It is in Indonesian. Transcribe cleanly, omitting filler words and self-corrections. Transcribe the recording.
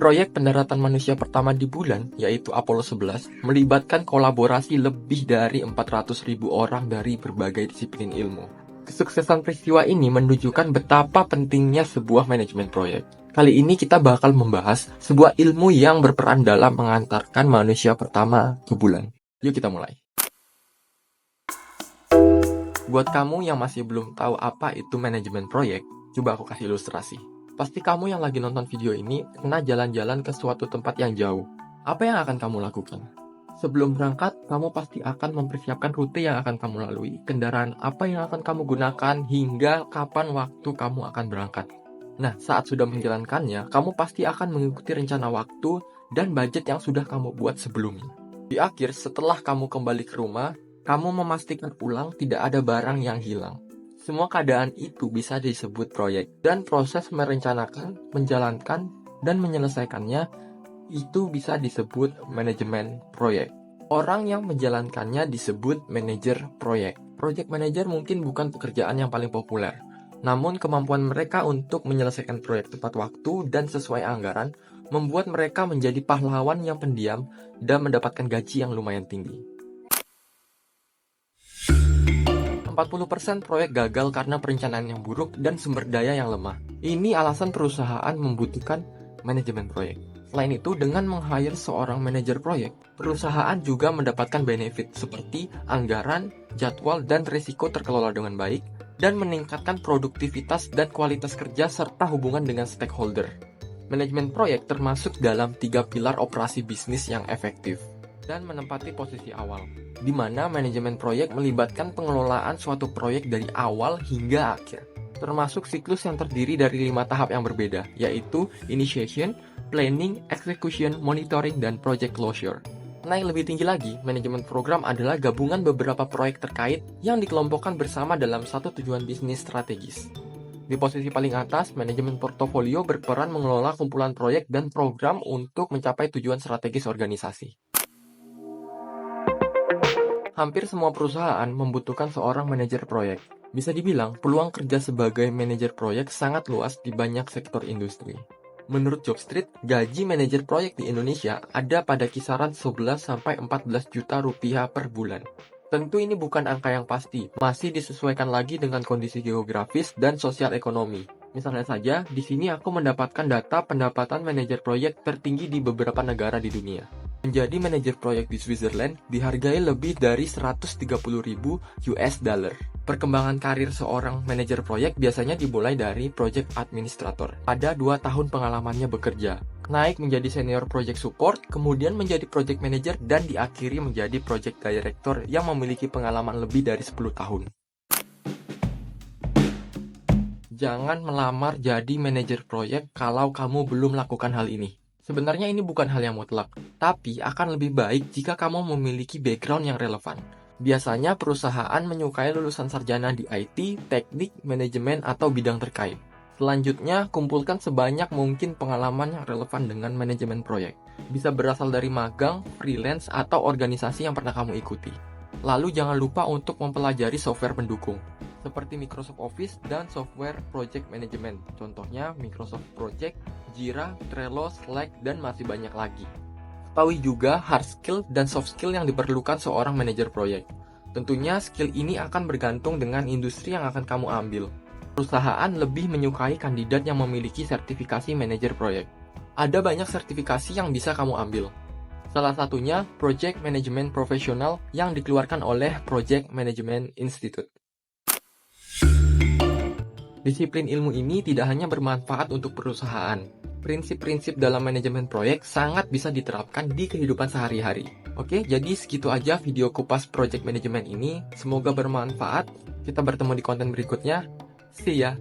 Proyek pendaratan manusia pertama di bulan, yaitu Apollo 11, melibatkan kolaborasi lebih dari 400.000 orang dari berbagai disiplin ilmu. Kesuksesan peristiwa ini menunjukkan betapa pentingnya sebuah manajemen proyek. Kali ini kita bakal membahas sebuah ilmu yang berperan dalam mengantarkan manusia pertama ke bulan. Yuk kita mulai. Buat kamu yang masih belum tahu apa itu manajemen proyek, coba aku kasih ilustrasi. Pasti kamu yang lagi nonton video ini pernah jalan-jalan ke suatu tempat yang jauh. Apa yang akan kamu lakukan? Sebelum berangkat, kamu pasti akan mempersiapkan rute yang akan kamu lalui, kendaraan apa yang akan kamu gunakan, hingga kapan waktu kamu akan berangkat. Nah, saat sudah menjalankannya, kamu pasti akan mengikuti rencana waktu dan budget yang sudah kamu buat sebelumnya. Di akhir, setelah kamu kembali ke rumah, kamu memastikan ulang tidak ada barang yang hilang. Semua keadaan itu bisa disebut proyek, dan proses merencanakan, menjalankan, dan menyelesaikannya itu bisa disebut manajemen proyek. Orang yang menjalankannya disebut manajer proyek. Project manager mungkin bukan pekerjaan yang paling populer, namun kemampuan mereka untuk menyelesaikan proyek tepat waktu dan sesuai anggaran membuat mereka menjadi pahlawan yang pendiam dan mendapatkan gaji yang lumayan tinggi. 40% proyek gagal karena perencanaan yang buruk dan sumber daya yang lemah. Ini alasan perusahaan membutuhkan manajemen proyek. Selain itu, dengan meng-hire seorang manajer proyek, perusahaan juga mendapatkan benefit seperti anggaran, jadwal, dan risiko terkelola dengan baik, dan meningkatkan produktivitas dan kualitas kerja serta hubungan dengan stakeholder. Manajemen proyek termasuk dalam 3 pilar operasi bisnis yang efektif dan menempati posisi awal, di mana manajemen proyek melibatkan pengelolaan suatu proyek dari awal hingga akhir, termasuk siklus yang terdiri dari 5 tahap yang berbeda, yaitu initiation, planning, execution, monitoring, dan project closure. Nah, yang lebih tinggi lagi, manajemen program adalah gabungan beberapa proyek terkait yang dikelompokkan bersama dalam satu tujuan bisnis strategis. Di posisi paling atas, manajemen portofolio berperan mengelola kumpulan proyek dan program untuk mencapai tujuan strategis organisasi. Hampir semua perusahaan membutuhkan seorang manajer proyek. Bisa dibilang, peluang kerja sebagai manajer proyek sangat luas di banyak sektor industri. Menurut Jobstreet, gaji manajer proyek di Indonesia ada pada kisaran 11-14 juta rupiah per bulan. Tentu ini bukan angka yang pasti, masih disesuaikan lagi dengan kondisi geografis dan sosial ekonomi. Misalnya saja, di sini aku mendapatkan data pendapatan manajer proyek tertinggi di beberapa negara di dunia. Menjadi manajer proyek di Switzerland dihargai lebih dari 130.000 US dollar. Perkembangan karir seorang manajer proyek biasanya dimulai dari project administrator. Ada 2 tahun pengalamannya bekerja, naik menjadi senior project support, kemudian menjadi project manager, dan diakhiri menjadi project director yang memiliki pengalaman lebih dari 10 tahun. Jangan melamar jadi manajer proyek kalau kamu belum melakukan hal ini. Sebenarnya ini bukan hal yang mutlak, tapi akan lebih baik jika kamu memiliki background yang relevan. Biasanya perusahaan menyukai lulusan sarjana di IT, teknik, manajemen, atau bidang terkait. Selanjutnya, kumpulkan sebanyak mungkin pengalaman yang relevan dengan manajemen proyek. Bisa berasal dari magang, freelance, atau organisasi yang pernah kamu ikuti. Lalu jangan lupa untuk mempelajari software pendukung, seperti Microsoft Office dan software project management. Contohnya Microsoft Project, Jira, Trello, Slack, dan masih banyak lagi. Ketahui juga hard skill dan soft skill yang diperlukan seorang manajer proyek. Tentunya skill ini akan bergantung dengan industri yang akan kamu ambil. Perusahaan lebih menyukai kandidat yang memiliki sertifikasi manajer proyek. Ada banyak sertifikasi yang bisa kamu ambil. Salah satunya Project Management Professional yang dikeluarkan oleh Project Management Institute. Disiplin ilmu ini tidak hanya bermanfaat untuk perusahaan. Prinsip-prinsip dalam manajemen proyek sangat bisa diterapkan di kehidupan sehari-hari. Oke, jadi segitu aja video kupas project management ini. Semoga bermanfaat. Kita bertemu di konten berikutnya. See ya!